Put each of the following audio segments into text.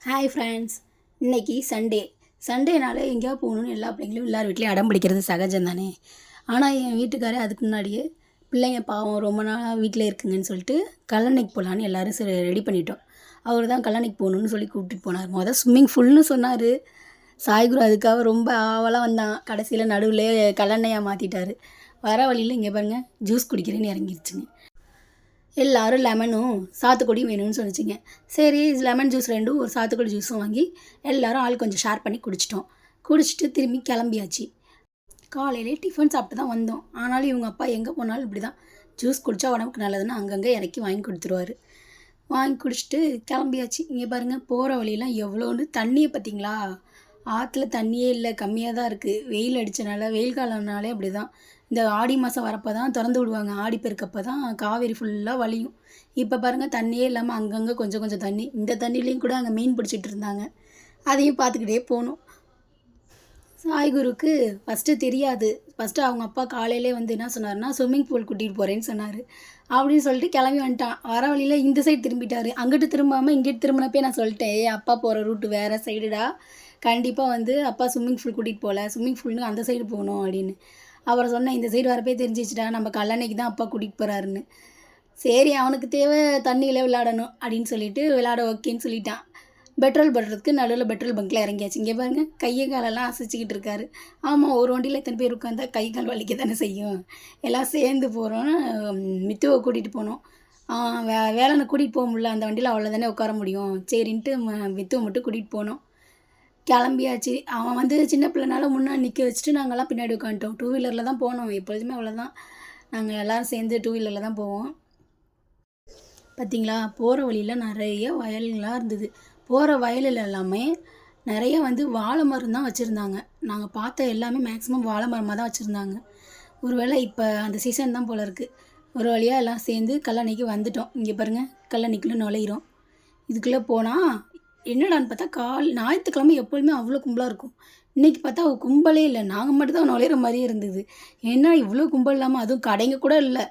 Hi friends, இன்றைக்கி சண்டேனால எங்கேயா போகணுன்னு எல்லா பிள்ளைங்களும் எல்லார் வீட்லேயும் அடம் பிடிக்கிறது சகஜம் தானே. ஆனால் என் வீட்டுக்காரர் அதுக்கு முன்னாடியே பிள்ளைங்க பாவம் ரொம்ப நாளாக வீட்டில் இருக்குங்கன்னு சொல்லிட்டு கல்லணைக்கு போகலான்னு எல்லோரும் சரி ரெடி பண்ணிட்டோம். அவர் தான் கல்லணைக்கு போகணுன்னு சொல்லி கூப்பிட்டுட்டு போனார். ஸ்விம்மிங் ஃபுல்னு சொன்னார். சாய்குரு அதுக்காக ரொம்ப ஆவலாக வந்தான். கடைசியில் நடுவில் கல்லணையாக மாற்றிட்டார். வர வழியில் இங்கே பாருங்கள், ஜூஸ் குடிக்கிறேன்னு இறங்கிருச்சுங்க. எல்லோரும் லெமனும் சாத்துக்குடியும் வேணும்னு சொன்னிச்சிங்க. சரி, லெமன் ஜூஸ் ரெண்டும் ஒரு சாத்துக்குடி ஜூஸும் வாங்கி எல்லோரும் ஆள் கொஞ்சம் ஷேர் பண்ணி குடிச்சிட்டு திரும்பி கிளம்பியாச்சு. காலையிலே டிஃபன் சாப்பிட்டு தான் வந்தோம். ஆனாலும் இவங்க அப்பா எங்கே போனாலும் இப்படி தான், ஜூஸ் குடித்தா உடம்புக்கு நல்லதுன்னு அங்கங்கே இறக்கி வாங்கி கொடுத்துருவார். வாங்கி குடிச்சிட்டு கிளம்பியாச்சு. இங்கே பாருங்கள், போகிற வழியெல்லாம் எவ்வளோன்னு தண்ணியை பார்த்தீங்களா? ஆற்றுல தண்ணியே இல்லை, கம்மியாக தான் இருக்குது. வெயில் அடித்தனால, வெயில் காலம்னாலே அப்படி தான். இந்த ஆடி மாதம் வரப்போ தான் திறந்து விடுவாங்க. ஆடி பெருக்கப்போ தான் காவேரி ஃபுல்லாக வலியும். இப்போ பாருங்கள், தண்ணியே இல்லாமல் அங்கங்கே கொஞ்சம் கொஞ்சம் தண்ணி. இந்த தண்ணிலையும் கூட அங்கே மீன் பிடிச்சிட்டு இருந்தாங்க. அதையும் பார்த்துக்கிட்டே போகணும். சாய்குருக்கு ஃபஸ்ட்டு தெரியாது. ஃபஸ்ட்டு அவங்க அப்பா காலையிலே வந்து என்ன சொன்னார்னா, ஸ்விம்மிங் பூல் கூட்டிகிட்டு போகிறேன்னு சொன்னார். அப்படின்னு சொல்லிட்டு கிளம்பி வந்துட்டான். வர வழியில் இந்த சைடு திரும்பிட்டார். அங்கிட்டு திரும்பாமல் இங்கிட்டு திரும்பினப்பே நான் சொல்லிட்டேன், அப்பா போகிற ரூட்டு வேறு சைடுடா, கண்டிப்பாக வந்து அப்பா ஸ்விம்மிங் பூல் கூட்டிகிட்டு போகல, ஸ்விம்மிங் பூல்னு அந்த சைடு போகணும் அப்படின்னு. அப்புறம் சொன்னேன், இந்த சைடு வரப்பே தெரிஞ்சிச்சுடா, நம்ம கல்லணைக்கு தான் அப்பா கூட்டிகிட்டு போகிறாருன்னு. சரி, அவனுக்கு தேவை தண்ணியில் விளையாடணும் அப்படின்னு சொல்லிட்டு விளையாட ஓகேன்னு சொல்லிட்டான். பெட்ரோல் போடுறதுக்கு நடுவில் பெட்ரோல் பங்க்கில் இறங்கியாச்சு. இங்கே பாருங்கள், கையை காலெல்லாம் அசைச்சிக்கிட்டு இருக்காரு. ஆமாம், ஒரு வண்டியில் எத்தனை பேர் உட்காந்தா கை கால் வலிக்க தானே செய்யும். எல்லாம் சேர்ந்து போகிறோன்னு மித்துவை கூட்டிகிட்டு போனோம். வேலனை கூட்டிகிட்டு போக முடியல, அந்த வண்டியில் அவ்வளோ தானே உட்கார முடியும். சரின்ட்டு மித்துவை மட்டும் கூட்டிகிட்டு போனோம். கிளம்பியாச்சு. அவன் வந்து சின்ன பிள்ளைனால முன்னாடி நிற்க வச்சுட்டு நாங்கள்லாம் பின்னாடி உட்காந்துட்டோம். 2 வீலரில் தான் போனோம். எப்பொழுதுமே அவ்வளோதான், நாங்கள் எல்லோரும் சேர்ந்து 2 வீலரில் தான் போவோம். பார்த்திங்களா, போகிற வழியில் நிறைய வயல்களாக இருந்தது. போகிற வயலில் எல்லாமே நிறைய வந்து வாழை மரம் தான் வச்சுருந்தாங்க. நாங்கள் பார்த்த எல்லாமே மேக்ஸிமம் வாழை மரமாக தான் வச்சுருந்தாங்க. ஒருவேளை இப்போ அந்த சீசன் தான் போல் இருக்குது. ஒரு வழியாக எல்லாம் சேர்ந்து கல்லணைக்கு வந்துட்டோம். இங்கே பாருங்கள், கல்லணைக்குள்ளே நுழையிறோம். இதுக்குள்ளே போனால் என்னடான்னு பார்த்தா, ஞாயிற்றுக்கிழமை எப்பொழுதுமே அவ்வளோ கும்பலாக இருக்கும். இன்றைக்கி பார்த்தா கும்பலே இல்லை. நாங்கள் மட்டும் தான் நுழையிற மாதிரியே இருந்தது. ஏன்னா இவ்வளோ கும்பல் இல்லாமல், அதுவும் கடைங்க கூட இல்லை.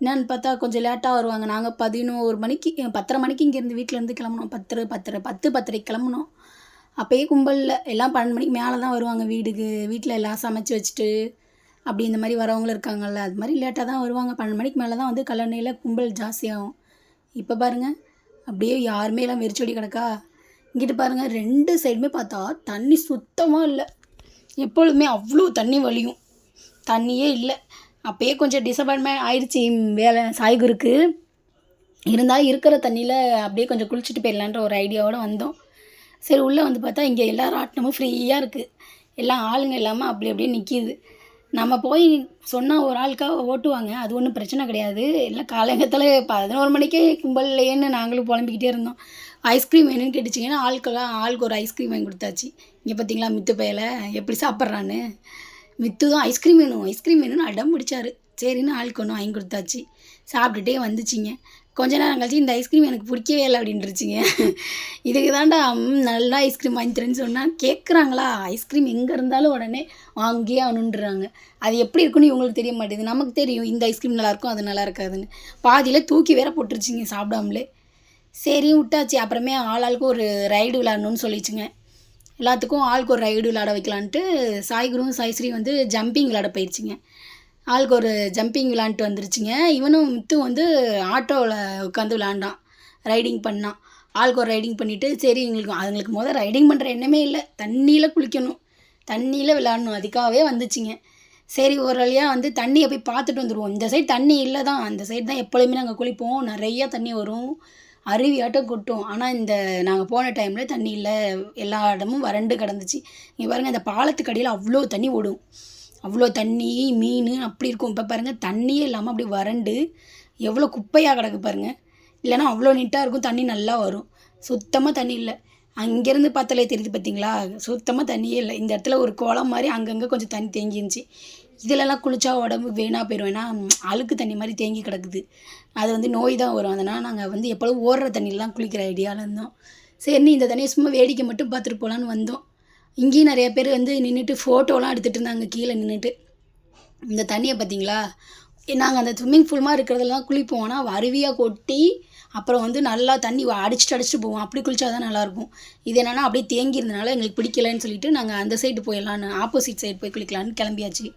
என்னன்னு பார்த்தா கொஞ்சம் லேட்டாக வருவாங்க. நாங்கள் 11 மணிக்கு 10:30 மணிக்கு இங்கேருந்து வீட்டிலேருந்து கிளம்புனோம். 10:30 கிளம்புனோம். அப்போயே கும்பல் இல்லை. எல்லாம் 12 மணிக்கு மேலே தான் வருவாங்க வீட்டில் எல்லாம் சமைச்சி வச்சுட்டு. அப்படி இந்த மாதிரி வரவங்களும் இருக்காங்கல்ல, அது மாதிரி லேட்டாக தான் வருவாங்க. 12 மணிக்கு மேலே தான் வந்து கல்லணையில் கும்பல் ஜாஸ்தியாகும். இப்போ பாருங்கள், அப்படியே யாருமே எல்லாம் வெறிச்சோடி கிடக்கா. இங்கிட்டு பாருங்கள், 2 சைடுமே பார்த்தா தண்ணி சுத்தமாக இல்லை. எப்பொழுதுமே அவ்வளோ தண்ணி வலியும், தண்ணியே இல்லை. அப்போயே கொஞ்சம் டிசப்பாயின்மெண்ட் ஆயிடுச்சு வேலை சாய்குருக்கு. இருந்தாலும் இருக்கிற தண்ணியில் அப்படியே கொஞ்சம் குளிச்சுட்டு போயிடலான்ற ஒரு ஐடியாவோடு வந்தோம். சரி, உள்ளே வந்து பார்த்தா இங்கே எல்லா ராட்டினமும் ஃப்ரீயாக இருக்குது. எல்லாம் ஆளுங்க இல்லாமல் அப்படி அப்படியே நிற்கிது. நம்ம போய் சொன்னால் ஒரு ஆளுக்காக ஓட்டுவாங்க, அது ஒன்றும் பிரச்சனை கிடையாது. எல்லாம் காலங்கத்தில் 11 மணிக்கே கும்பல்லையேன்னு நாங்களும் புலம்பிக்கிட்டே இருந்தோம். ஐஸ்கிரீம் வேணும்னு கேட்டுச்சிங்கன்னா ஆளுக்கு ஒரு ஐஸ்கிரீம் வாங்கி கொடுத்தாச்சு. இங்கே பார்த்தீங்களா, மித்து பையலை எப்படி சாப்பிட்றான்னு. மித்து தான் ஐஸ்கிரீம் வேணும்னு அடம் பிடிச்சாரு. சரின்னு ஆளுக்கு ஒன்று வாங்கி கொடுத்தாச்சு. சாப்பிட்டுட்டே வந்துச்சிங்க. கொஞ்ச நேரம் கழிச்சு, இந்த ஐஸ்கிரீம் எனக்கு பிடிக்கவே இல்லை அப்படின்ட்டுருச்சிங்க. இதுக்கு தாண்டா நல்லா ஐஸ்கிரீம் வாங்கி தரேன்னு சொன்னால் கேட்குறாங்களா? ஐஸ்கிரீம் எங்கே இருந்தாலும் உடனே வாங்கியே ஆகணுன்றாங்க. அது எப்படி இருக்குன்னு இவங்களுக்கு தெரிய மாட்டேங்குது. நமக்கு தெரியும் இந்த ஐஸ்கிரீம் நல்லாயிருக்கும், அது நல்லா இருக்காதுன்னு. பாதியில் தூக்கி வேற போட்டுருச்சிங்க சாப்பிடாமலே. சரி விட்டாச்சு. அப்புறமே ஆளுக்கு ஒரு ரைடு விளாடணுன்னு சொல்லிச்சுங்க. எல்லாத்துக்கும் ஆளுக்கு ஒரு ரைடு விளாட வைக்கலான்ட்டு சாய்குரும் சாய்ஸ்ரீ வந்து ஜம்பிங் விளாட போயிடுச்சிங்க. ஆளுக்கு ஒரு ஜம்பிங் விளாண்டுட்டு வந்துருச்சுங்க. இவனும் மித்து வந்து ஆட்டோவில் உட்காந்து விளாண்டான், ரைடிங் பண்ணான். ஆளுக்கு ஒரு ரைடிங் பண்ணிவிட்டு, சரி அதுங்களுக்கு ரைடிங் பண்ணுற எண்ணமே இல்லை, தண்ணியில் குளிக்கணும், தண்ணியில் விளாடணும், அதுக்காகவே வந்துச்சுங்க. சரி, ஒரு வழியாக வந்து தண்ணியை போய் பார்த்துட்டு வந்துடுவோம். இந்த சைடு தண்ணி இல்லை தான், அந்த சைடு தான் எப்பொழுதுமே நாங்கள் குளிப்போம். நிறையா தண்ணி வரும், அருவியாட்டம் கொட்டும். ஆனால் இந்த நாங்கள் போன டைமில் தண்ணி இல்லை, எல்லா இடமும் வறண்டு கிடந்துச்சு. இங்கே பாருங்கள், இந்த பாலத்துக்கு அடியில் அவ்வளோ தண்ணி ஓடும், அவ்வளோ தண்ணி, மீன் அப்படி இருக்கும். இப்போ பாருங்கள், தண்ணியே இல்லாமல் அப்படி வறண்டு எவ்வளோ குப்பையாக கிடக்கு பாருங்கள். இல்லைனா அவ்வளோ நீட்டாக இருக்கும், தண்ணி நல்லா வரும். சுத்தமாக தண்ணி இல்லை. அங்கேருந்து பார்த்தாலே தெரியுது பார்த்தீங்களா, சுத்தமாக தண்ணியே இல்லை. இந்த இடத்துல ஒரு குளம் மாதிரி அங்கங்கே கொஞ்சம் தண்ணி தேங்கி இருந்துச்சு. இதிலெல்லாம் குளித்தா உடம்பு வீணாக போயிடும். ஏன்னா அழுக்கு தண்ணி மாதிரி தேங்கி கிடக்குது, அது வந்து நோய் தான் வரும். அதனால் நாங்கள் வந்து எப்போதும் ஓடுற தண்ணியெலாம் குளிக்கிற ஐடியாவில் இருந்தோம். சரின்னு இந்த தண்ணியை சும்மா வேடிக்கை மட்டும் பார்த்துட்டு போகலான்னு வந்தோம். இங்கேயும் நிறைய பேர் வந்து நின்றுட்டு ஃபோட்டோலாம் எடுத்துகிட்டு இருந்தாங்க கீழே நின்றுட்டு. இந்த தண்ணியை பார்த்தீங்களா, நாங்கள் அந்த ஸ்விம்மிங் பூல் மாதிரி இருக்கிறதெல்லாம் குளிப்போம். ஆனால் அருவியாக கொட்டி அப்புறம் வந்து நல்லா தண்ணி அடிச்சுட்டு போவோம். அப்படி குளிச்சா தான் நல்லாயிருக்கும். இது என்னென்னா அப்படியே தேங்கி இருந்தனால எங்களுக்கு பிடிக்கலன்னு சொல்லிட்டு நாங்கள் அந்த சைடு போயிடலான்னு ஆப்போசிட் சைடு போய் குளிக்கலான்னு கிளம்பியாச்சு.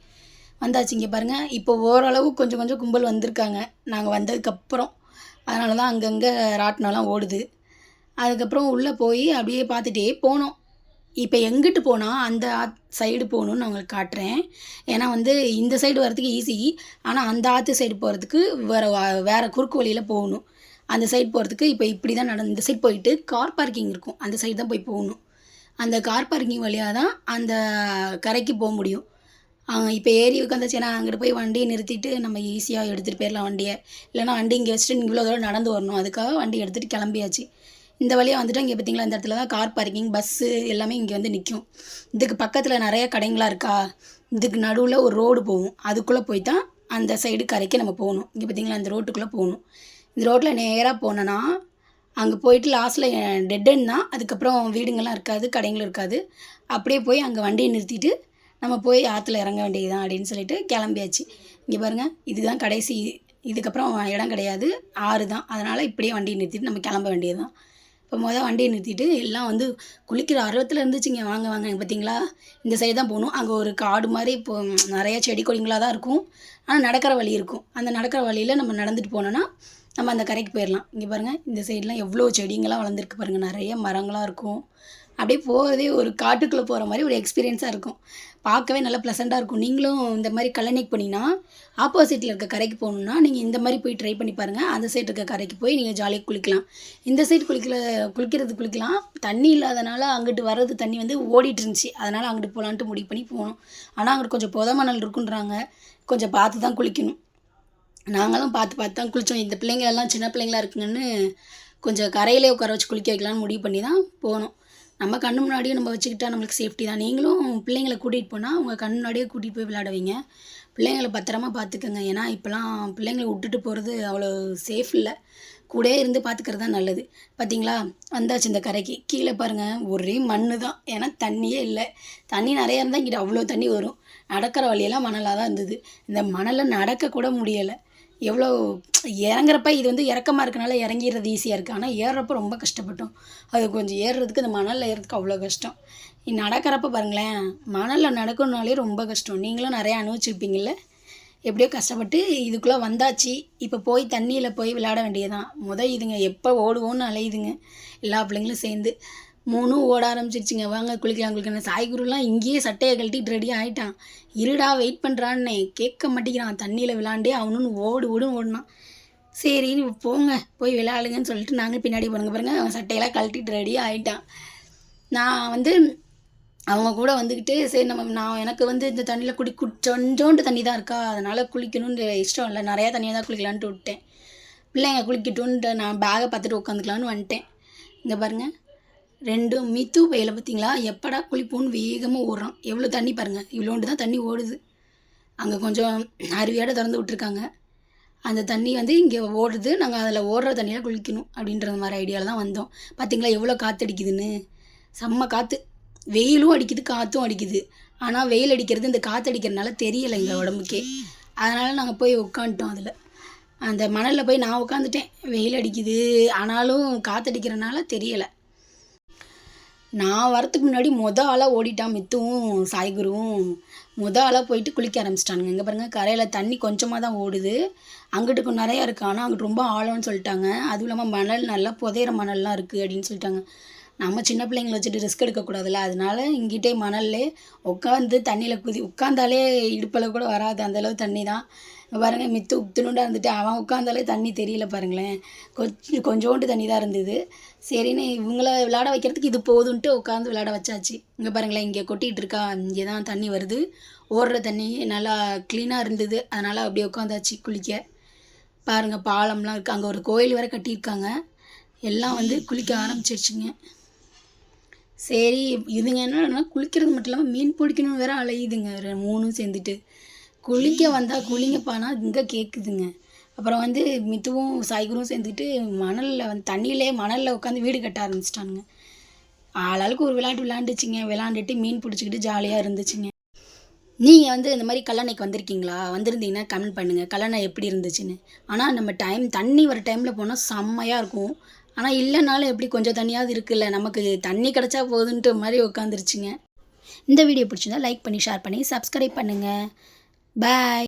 வந்தாச்சு. இங்கே பாருங்கள், இப்போ ஓரளவு கொஞ்சம் கொஞ்சம் கும்பல் வந்திருக்காங்க நாங்கள் வந்ததுக்கப்புறம். அதனால தான் அங்கங்கே ராட்டினம்லாம் ஓடுது. அதுக்கப்புறம் உள்ளே போய் அப்படியே பார்த்துட்டே போனோம். இப்போ எங்கிட்டு போனால் அந்த சைடு போகணுன்னு நான் உங்களுக்கு காட்டுறேன். ஏன்னா வந்து இந்த சைடு வரதுக்கு ஈஸி. ஆனால் அந்த ஆற்று சைடு போகிறதுக்கு வேறு குறுக்கு வழியில் போகணும். அந்த சைடு போகிறதுக்கு இப்போ இப்படி தான் இந்த சைடு போயிட்டு கார் பார்க்கிங் இருக்கும். அந்த சைடு தான் போய் போகணும். அந்த கார் பார்க்கிங் வழியாக தான் அந்த கரைக்கு போக முடியும். இப்போ ஏரி உட்காந்துச்சு. ஏன்னா அங்கிட்டு போய் வண்டியை நிறுத்திட்டு நம்ம ஈஸியாக எடுத்துகிட்டு போயிடலாம் வண்டியை. இல்லைனா வண்டி இங்கே வச்சுட்டு இவ்வளோ தூரம் நடந்து வரணும். அதுக்காக வண்டி எடுத்துகிட்டு கிளம்பியாச்சு. இந்த வழியாக வந்துட்டு இங்கே பார்த்திங்களா, இந்த இடத்துல தான் கார் பார்க்கிங், பஸ்ஸு எல்லாமே இங்கே வந்து நிற்கும். இதுக்கு பக்கத்தில் நிறைய கடைங்களாக இருக்கா. இதுக்கு நடுவில் ஒரு ரோடு போகும். அதுக்குள்ளே போய் தான் அந்த சைடு கரைக்கு நம்ம போகணும். இங்கே பார்த்திங்களா, இந்த ரோட்டுக்குள்ளே போகணும். இந்த ரோட்டில் நேராக போனோன்னா அங்கே போயிட்டு லாஸ்ட்டில் டெட் எண்ட் தான். அதுக்கப்புறம் வீடுங்கள்லாம் இருக்காது, கடைங்களும் இருக்காது. அப்படியே போய் அங்கே வண்டியை நிறுத்திட்டு நம்ம போய் ஆற்றுல இறங்க வேண்டியது தான் அப்படின்னு சொல்லிட்டு கிளம்பியாச்சு. இங்கே பாருங்கள், இதுதான் கடைசி. இதுக்கப்புறம் இடம் கிடையாது, ஆறு தான். அதனால் இப்படியே வண்டியை நிறுத்திட்டு நம்ம கிளம்ப வேண்டியது தான். இப்போ வண்டியை நிறுத்திட்டு எல்லாம் வந்து குளிக்கிற ஆர்வத்தில் இருந்துச்சுங்க. வாங்க வாங்க, பார்த்தீங்களா இந்த சைடு தான் போகணும். அங்கே ஒரு காடு மாதிரி இப்போ நிறைய செடி கொடிங்களாக தான் இருக்கும். ஆனால் நடக்கிற வழி இருக்கும். அந்த நடக்கிற வழியில் நம்ம நடந்துட்டு போனோன்னா நம்ம அந்த கரைக்கு போயிடலாம். இங்கே பாருங்கள், இந்த சைடெலாம் எவ்வளோ செடிங்களாம் வளர்ந்துருக்கு பாருங்கள். நிறைய மரங்களாக இருக்கும். அப்படியே போகிறதே ஒரு காட்டுக்குள்ளே போகிற மாதிரி ஒரு எக்ஸ்பீரியன்ஸாக இருக்கும். பார்க்கவே நல்லா ப்ளசண்ட்டாக இருக்கும். நீங்களும் இந்த மாதிரி கல்லணைக்கு போனீங்கன்னா ஆப்போசிட்டில் இருக்க கரைக்கு போகணுன்னா நீங்கள் இந்த மாதிரி போய் ட்ரை பண்ணி பாருங்கள். அந்த சைடு இருக்க கரைக்கு போய் நீங்கள் ஜாலியாக குளிக்கலாம். இந்த சைடு குளிக்கலாம். தண்ணி இல்லாதனால அங்கிட்டு வர்றது தண்ணி வந்து ஓடிட்டு இருந்துச்சு. அதனால் அங்கிட்டு போகலான்ட்டு முடிவு பண்ணி போகணும். ஆனால் அங்கிட்டு கொஞ்சம் புத மணல் இருக்குன்றாங்க. கொஞ்சம் பார்த்து தான் குளிக்கணும். நாங்களும் பார்த்து தான் குளித்தோம். இந்த பிள்ளைங்களெல்லாம் சின்ன பிள்ளைங்களா இருக்குங்கன்னு கொஞ்சம் கரையிலே உட்கார வச்சு குளிக்க வைக்கலான்னு முடிவு பண்ணி தான் போனோம். நம்ம கண்ணு முன்னாடியே நம்ம வச்சுக்கிட்டா நம்மளுக்கு சேஃப்டி தான். நீங்களும் பிள்ளைங்களை கூட்டிகிட்டு போனால் உங்கள் கண் முன்னாடியே கூட்டிகிட்டு போய் விளையாட வைங்க. பிள்ளைங்களை பத்திரமா பார்த்துக்கங்க. ஏன்னா இப்போலாம் பிள்ளைங்களை விட்டுட்டு போகிறது அவ்வளோ சேஃப் இல்லை. கூடயே இருந்து பார்த்துக்கிறது தான் நல்லது. பார்த்தீங்களா, வந்தாச்சு இந்த கரைக்கு. கீழே பாருங்கள், ஒரே மண் தான். ஏன்னா தண்ணியே இல்லை. தண்ணி நிறையா இருந்தால் இங்கிட்ட அவ்வளோ தண்ணி வரும். நடக்கிற வழியெல்லாம் மணலாக தான் இருந்தது. இந்த மணலில் நடக்கக்கூட முடியலை. எவ்வளோ இறங்குறப்ப இது வந்து இறக்கமாக இருக்கனால இறங்கிடுறது ஈஸியாக இருக்குது. ஆனால் ஏறுறப்ப ரொம்ப கஷ்டப்பட்டோம். அது கொஞ்சம் ஏறுறதுக்கு இந்த மணலில் ஏறுறதுக்கு அவ்வளோ கஷ்டம். நடக்கிறப்ப பாருங்களேன், மணலில் நடக்கணுன்னாலே ரொம்ப கஷ்டம். நீங்களும் நிறையா அனுபவிச்சிருப்பீங்கள்ல. எப்படியோ கஷ்டப்பட்டு இதுக்குள்ளே வந்தாச்சு. இப்போ போய் தண்ணியில் போய் விளையாட வேண்டியதுதான். இதுங்க எப்போ ஓடுவோன்னு அலையுதுங்க எல்லா பிள்ளைங்களும் சேர்ந்து. 3 ஓட ஆரம்பிச்சிருச்சுங்க. வாங்க குளிக்கலாம். சாய்குருலாம் இங்கேயே சட்டையை கழட்டிட்டு ரெடி ஆகிட்டான். இருடா வெயிட் பண்ணுறான்னு கேட்க மாட்டேங்கிறான். தண்ணியில் விளாண்டே அவனுன்னு ஓடுன்னு ஓடினான். சரி போங்க போய் விளையாடுங்கன்னு சொல்லிட்டு நாங்கள் பின்னாடி பாருங்கள் அவன் சட்டையெல்லாம் கழட்டிட்டு ரெடி ஆகிட்டான். நான் வந்து அவங்க கூட வந்துக்கிட்டு சரி நான் எனக்கு வந்து இந்த தண்ணியில் கொஞ்சோண்டு தண்ணி தான் இருக்கா, அதனால் குளிக்கணும்னு இஷ்டம் இல்லை. நிறையா தண்ணியாக தான் குளிக்கலான்ட்டு விட்டேன். பிள்ளைங்க குளிக்கட்டுன்ட்டு நான் பேகை பார்த்துட்டு உட்காந்துக்கலான்னு வந்துட்டேன். இங்கே பாருங்கள், 2 மித்து பையில பார்த்தீங்களா, எப்படா குளிப்போன்னு வேகமாக ஓடுறான். எவ்வளோ தண்ணி பாருங்கள், இவ்வளோண்டு தான் தண்ணி ஓடுது. அங்கே கொஞ்சம் அருவியாட திறந்து விட்ருக்காங்க. அந்த தண்ணி வந்து இங்கே ஓடுது. நாங்கள் அதில் ஓடுற தண்ணியில் குளிக்கணும் அப்படின்ற மாதிரி ஐடியாவில் தான் வந்தோம். பார்த்தீங்களா எவ்வளோ காற்று அடிக்குதுன்னு. செம்ம காற்று. வெயிலும் அடிக்குது, காற்றும் அடிக்குது. ஆனால் வெயில் அடிக்கிறது இந்த காற்று அடிக்கிறதுனால தெரியலை எங்கள் உடம்புக்கே. அதனால் நாங்கள் போய் உட்காந்துட்டோம். அதில் அந்த மணலில் போய் நான் உட்காந்துட்டேன். வெயில் அடிக்குது ஆனாலும் காற்று அடிக்கிறனால தெரியலை. நான் வரத்துக்கு முன்னாடி ஆளாக ஓடிட்டான் மித்துவும் சாய்குருவும். ஆளாக போயிட்டு குளிக்க ஆரம்பிச்சிட்டானுங்க. இங்கே பாருங்கள், கரையில் தண்ணி கொஞ்சமாக தான் ஓடுது. அங்கிட்டு நிறையா இருக்குது. ஆனால் அங்கிட்டு ரொம்ப ஆழம்னு சொல்லிட்டாங்க. அதுவும் இல்லாமல் மணல் நல்லா புதையிற மணல்லாம் இருக்குது அப்படின்னு சொல்லிட்டாங்க. நம்ம சின்ன பிள்ளைங்களை வச்சுட்டு ரிஸ்க் எடுக்கக்கூடாதுல்ல. அதனால இங்கிட்டே மணல்லே உட்காந்து தண்ணியில் உட்காந்தாலே இடுப்பில் கூட வராது, அந்தளவு தண்ணி தான். பாருங்கள், மித்து உத்துணுண்டாக இருந்துட்டு அவன் உட்காந்தாலே தண்ணி தெரியல பாருங்களேன். கொஞ்சோண்டு தண்ணி தான் இருந்தது. சரின்னு இவங்கள விளையாட வைக்கிறதுக்கு இது போதுன்ட்டு உட்காந்து விளையாட வச்சாச்சு. இங்கே பாருங்களேன், இங்கே கொட்டிகிட்டு இருக்கா, இங்கே தான் தண்ணி வருது. ஓடுற தண்ணி நல்லா க்ளீனாக இருந்தது. அதனால் அப்படியே உட்காந்தாச்சு குளிக்க. பாருங்கள், பாலம்லாம் இருக்குது. அங்கே ஒரு கோயில் வேறு கட்டியிருக்காங்க. எல்லாம் வந்து குளிக்க ஆரம்பிச்சிருச்சுங்க. சரி, இதுங்க என்னன்னா குளிக்கிறது மட்டும் இல்லாமல் மீன் பிடிக்கணும் வேறு அலையுதுங்க. 3 சேர்ந்துட்டு குளிக்க வந்தால் குளிங்கப்பானா இங்கே கேட்குதுங்க. அப்புறம் வந்து மித்துவும் சாய்குரும் சேர்ந்துட்டு மணலில் உட்காந்து வீடு கட்ட ஆரம்பிச்சிட்டானுங்க. ஆளாளுக்கு ஒரு விளையாட்டு விளையாண்டுச்சுங்க. விளையாண்டுட்டு மீன் பிடிச்சிக்கிட்டு ஜாலியாக இருந்துச்சுங்க. நீங்கள் வந்து இந்த மாதிரி கல்லணைக்கு வந்திருக்கீங்களா? வந்திருந்தீங்கன்னா கமெண்ட் பண்ணுங்கள் கல்லணை எப்படி இருந்துச்சுன்னு. ஆனால் நம்ம தண்ணி வர டைமில் போனால் செம்மையாக இருக்கும். ஆனால் இல்லைனாலும் எப்படி கொஞ்சம் தண்ணியாவது இருக்குல்ல, நமக்கு தண்ணி கிடச்சா போதுன்ட்டு மாதிரி உட்காந்துருச்சுங்க. இந்த வீடியோ பிடிச்சிருந்தா லைக் பண்ணி ஷேர் பண்ணி சப்ஸ்கிரைப் பண்ணுங்கள். பாய்.